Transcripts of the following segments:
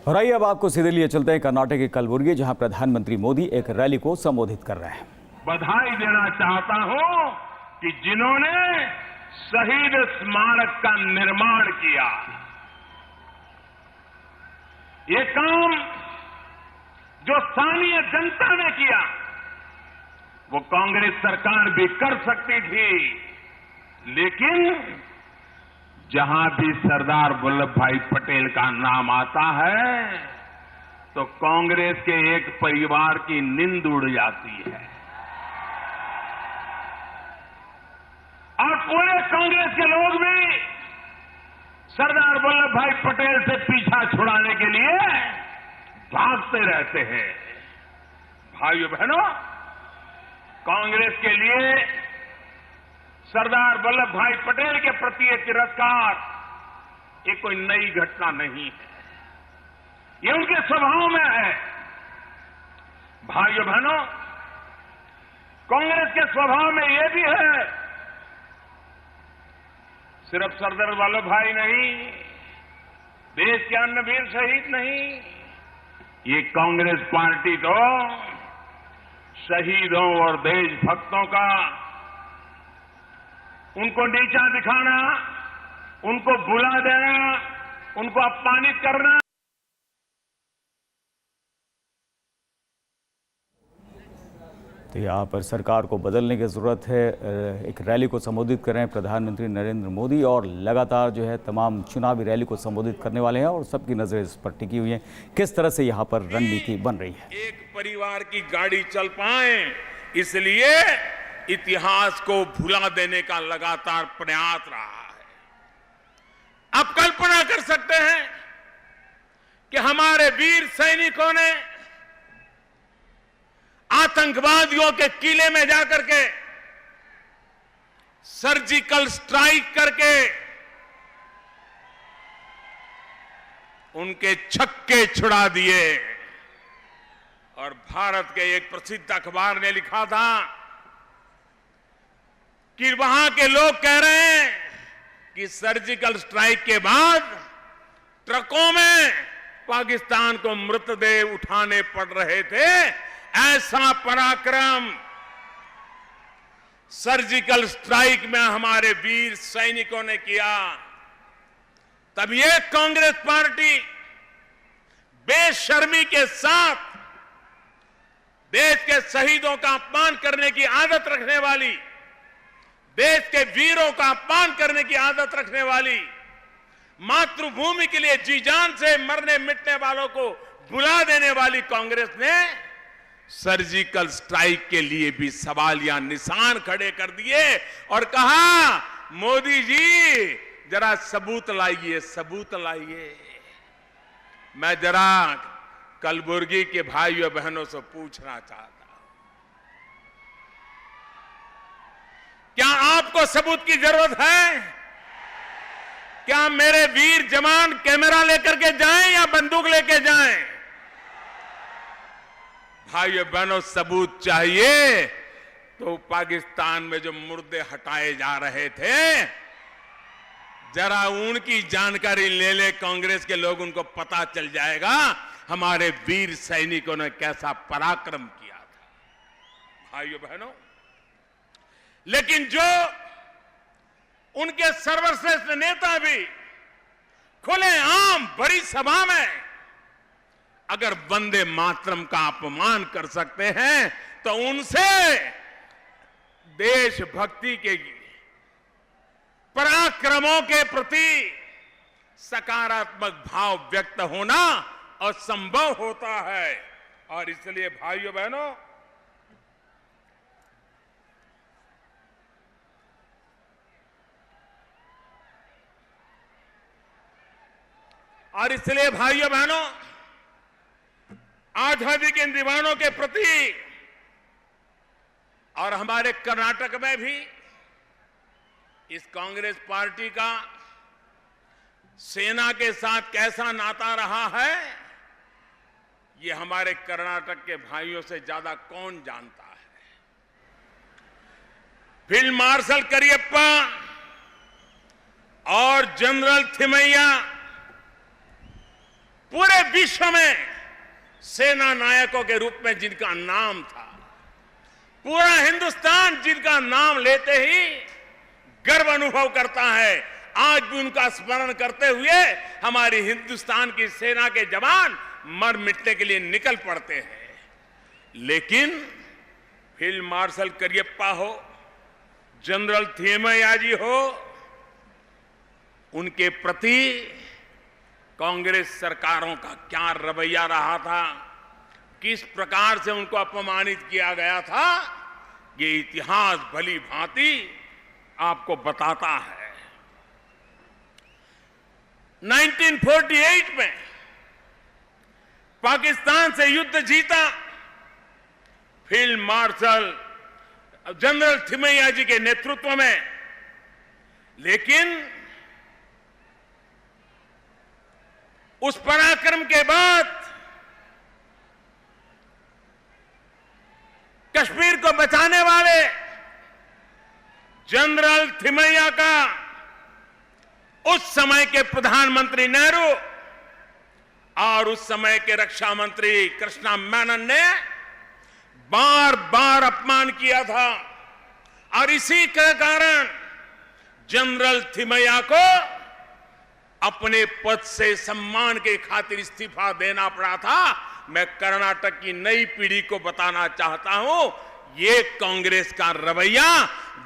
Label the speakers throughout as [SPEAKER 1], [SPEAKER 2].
[SPEAKER 1] और आइए अब आपको सीधे लिए चलते हैं कर्नाटक के कलबुर्गी, जहां प्रधानमंत्री मोदी एक रैली को संबोधित कर रहे हैं।
[SPEAKER 2] बधाई देना चाहता हूं कि जिन्होंने शहीद स्मारक का निर्माण किया, ये काम जो स्थानीय जनता ने किया वो कांग्रेस सरकार भी कर सकती थी, लेकिन जहां भी सरदार वल्लभ भाई पटेल का नाम आता है तो कांग्रेस के एक परिवार की नींद उड़ जाती है और पूरे कांग्रेस के लोग भी सरदार वल्लभ भाई पटेल से पीछा छुड़ाने के लिए भागते रहते हैं। भाइयों बहनों, कांग्रेस के लिए सरदार वल्लभ भाई पटेल के प्रति ये तिरस्कार ये कोई नई घटना नहीं है, ये उनके स्वभाव में है। भाइयों बहनों, कांग्रेस के स्वभाव में ये भी है, सिर्फ सरदार वल्लभ भाई नहीं, देश के अन्य वीर शहीद नहीं, ये कांग्रेस पार्टी तो शहीदों और देशभक्तों का उनको नीचा दिखाना, उनको भुला देना, उनको अपमानित करना।
[SPEAKER 1] तो यहाँ पर सरकार को बदलने की जरूरत है। एक रैली को संबोधित कर रहे हैं प्रधानमंत्री नरेंद्र मोदी, और लगातार जो है तमाम चुनावी रैली को संबोधित करने वाले हैं और सबकी नजरें इस पर टिकी हुई हैं किस तरह से यहाँ पर रणनीति बन रही है।
[SPEAKER 2] एक परिवार की गाड़ी चल पाए, इसलिए इतिहास को भुला देने का लगातार प्रयास रहा है। आप कल्पना कर सकते हैं कि हमारे वीर सैनिकों ने आतंकवादियों के किले में जाकर के सर्जिकल स्ट्राइक करके उनके छक्के छुड़ा दिए। और भारत के एक प्रसिद्ध अखबार ने लिखा था कि वहां के लोग कह रहे हैं कि सर्जिकल स्ट्राइक के बाद ट्रकों में पाकिस्तान को मृतदेह उठाने पड़ रहे थे। ऐसा पराक्रम सर्जिकल स्ट्राइक में हमारे वीर सैनिकों ने किया। तब ये कांग्रेस पार्टी बेशर्मी के साथ देश के शहीदों का अपमान करने की आदत रखने वाली, देश के वीरों का अपमान करने की आदत रखने वाली, मातृभूमि के लिए जी जान से मरने मिटने वालों को भुला देने वाली कांग्रेस ने सर्जिकल स्ट्राइक के लिए भी सवालिया निशान खड़े कर दिए और कहा, मोदी जी जरा सबूत लाइए, सबूत लाइए। मैं जरा कलबुर्गी के भाइयों बहनों से पूछना चाहता हूं, क्या आपको सबूत की जरूरत है? क्या मेरे वीर जवान कैमरा लेकर के जाएं या बंदूक लेके जाएं? भाइयों बहनों, सबूत चाहिए तो पाकिस्तान में जो मुर्दे हटाए जा रहे थे, जरा उनकी जानकारी ले ले कांग्रेस के लोग, उनको पता चल जाएगा हमारे वीर सैनिकों ने कैसा पराक्रम किया था। भाइयों बहनों, लेकिन जो उनके सर्वश्रेष्ठ नेता भी खुलेआम बड़ी सभा में अगर वंदे मातरम का अपमान कर सकते हैं तो उनसे देशभक्ति के पराक्रमों के प्रति सकारात्मक भाव व्यक्त होना असंभव होता है। और इसलिए भाइयों बहनों, आजादी के दीवानों के प्रति और हमारे कर्नाटक में भी इस कांग्रेस पार्टी का सेना के साथ कैसा नाता रहा है, ये हमारे कर्नाटक के भाइयों से ज्यादा कौन जानता है। फील्ड मार्शल करियप्पा और जनरल थिमैया पूरे विश्व में सेना नायकों के रूप में जिनका नाम था, पूरा हिंदुस्तान जिनका नाम लेते ही गर्व अनुभव करता है, आज भी उनका स्मरण करते हुए हमारी हिंदुस्तान की सेना के जवान मर मिटने के लिए निकल पड़ते हैं। लेकिन फील्ड मार्शल करियप्पा हो, जनरल थिमैयाजी हो, उनके प्रति कांग्रेस सरकारों का क्या रवैया रहा था, किस प्रकार से उनको अपमानित किया गया था, ये इतिहास भली भांति आपको बताता है। 1948 में पाकिस्तान से युद्ध जीता फील्ड मार्शल जनरल थिमैयाजी के नेतृत्व में, लेकिन उस पराक्रम के बाद कश्मीर को बचाने वाले जनरल थिमैया का उस समय के प्रधानमंत्री नेहरू और उस समय के रक्षा मंत्री कृष्णा मेनन ने बार बार अपमान किया था, और इसी के कारण जनरल थिमैया को अपने पद से सम्मान के खातिर इस्तीफा देना पड़ा था। मैं कर्नाटक की नई पीढ़ी को बताना चाहता हूं, ये कांग्रेस का रवैया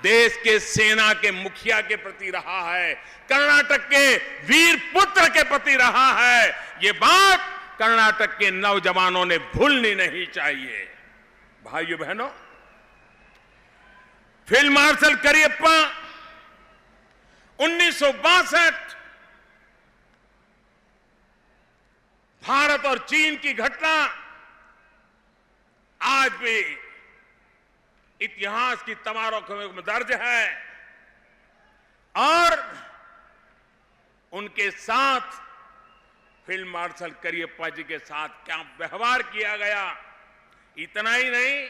[SPEAKER 2] देश के सेना के मुखिया के प्रति रहा है, कर्नाटक के वीर पुत्र के प्रति रहा है। ये बात कर्नाटक के नौजवानों ने भूलनी नहीं चाहिए। भाइयों बहनों, फील्ड मार्शल करियप्पा 1962 भारत और चीन की घटना आज भी इतिहास की तवारीखों में दर्ज है, और उनके साथ फील्ड मार्शल करियप्पा जी के साथ क्या व्यवहार किया गया, इतना ही नहीं,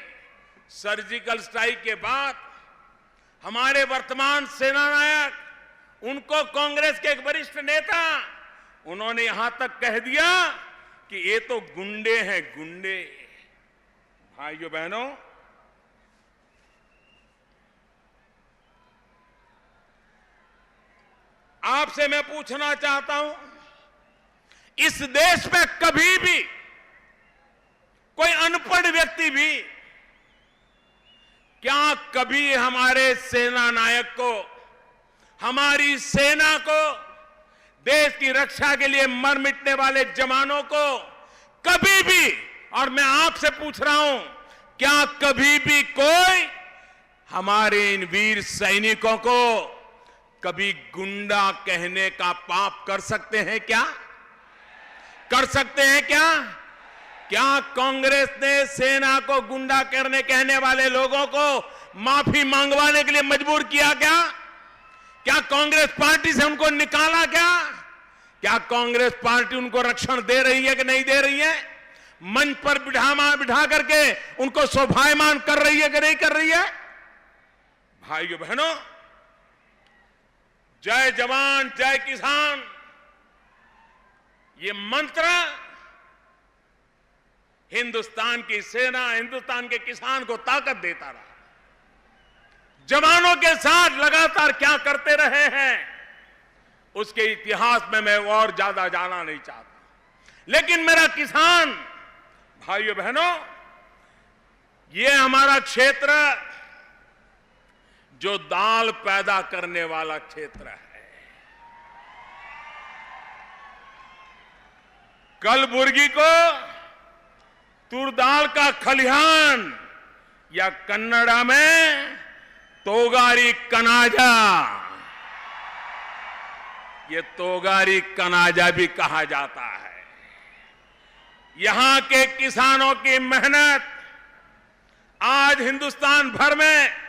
[SPEAKER 2] सर्जिकल स्ट्राइक के बाद हमारे वर्तमान सेना नायक, उनको कांग्रेस के एक वरिष्ठ नेता, उन्होंने यहां तक कह दिया कि ये तो गुंडे हैं, गुंडे। भाइयों बहनों, आपसे मैं पूछना चाहता हूं, इस देश में कभी भी कोई अनपढ़ व्यक्ति भी क्या कभी हमारे सेना नायक को, हमारी सेना को, देश की रक्षा के लिए मर मिटने वाले जवानों को कभी भी, और मैं आपसे पूछ रहा हूं, क्या कभी भी कोई हमारे इन वीर सैनिकों को कभी गुंडा कहने का पाप कर सकते हैं क्या? कर सकते हैं क्या? क्या कांग्रेस ने सेना को गुंडा कहने वाले लोगों को माफी मांगवाने के लिए मजबूर किया क्या? क्या कांग्रेस पार्टी से उनको निकाला क्या? क्या कांग्रेस पार्टी उनको रक्षण दे रही है कि नहीं दे रही है? मंच पर बिठा करके उनको शोभायमान कर रही है कि नहीं कर रही है? भाइयों बहनों, जय जवान जय किसान, ये मंत्र हिंदुस्तान की सेना, हिंदुस्तान के किसान को ताकत देता रहा। जवानों के साथ लगातार क्या करते रहे हैं, उसके इतिहास में मैं और ज्यादा जाना नहीं चाहता, लेकिन मेरा किसान भाइयों बहनों, ये हमारा क्षेत्र जो दाल पैदा करने वाला क्षेत्र है। कलबुर्गी को तुर दाल का खलिहान, या कन्नड़ा में तोगारी कनाजा, ये तोगारी कनाजा भी कहा जाता है। यहां के किसानों की मेहनत आज हिंदुस्तान भर में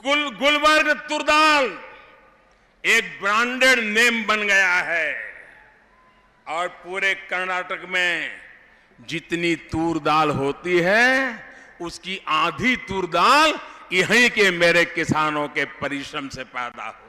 [SPEAKER 2] गुलबर्ग तुर दाल एक ब्रांडेड नेम बन गया है, और पूरे कर्नाटक में जितनी तूर दाल होती है उसकी आधी तूर दाल यहीं के मेरे किसानों के परिश्रम से पैदा हो।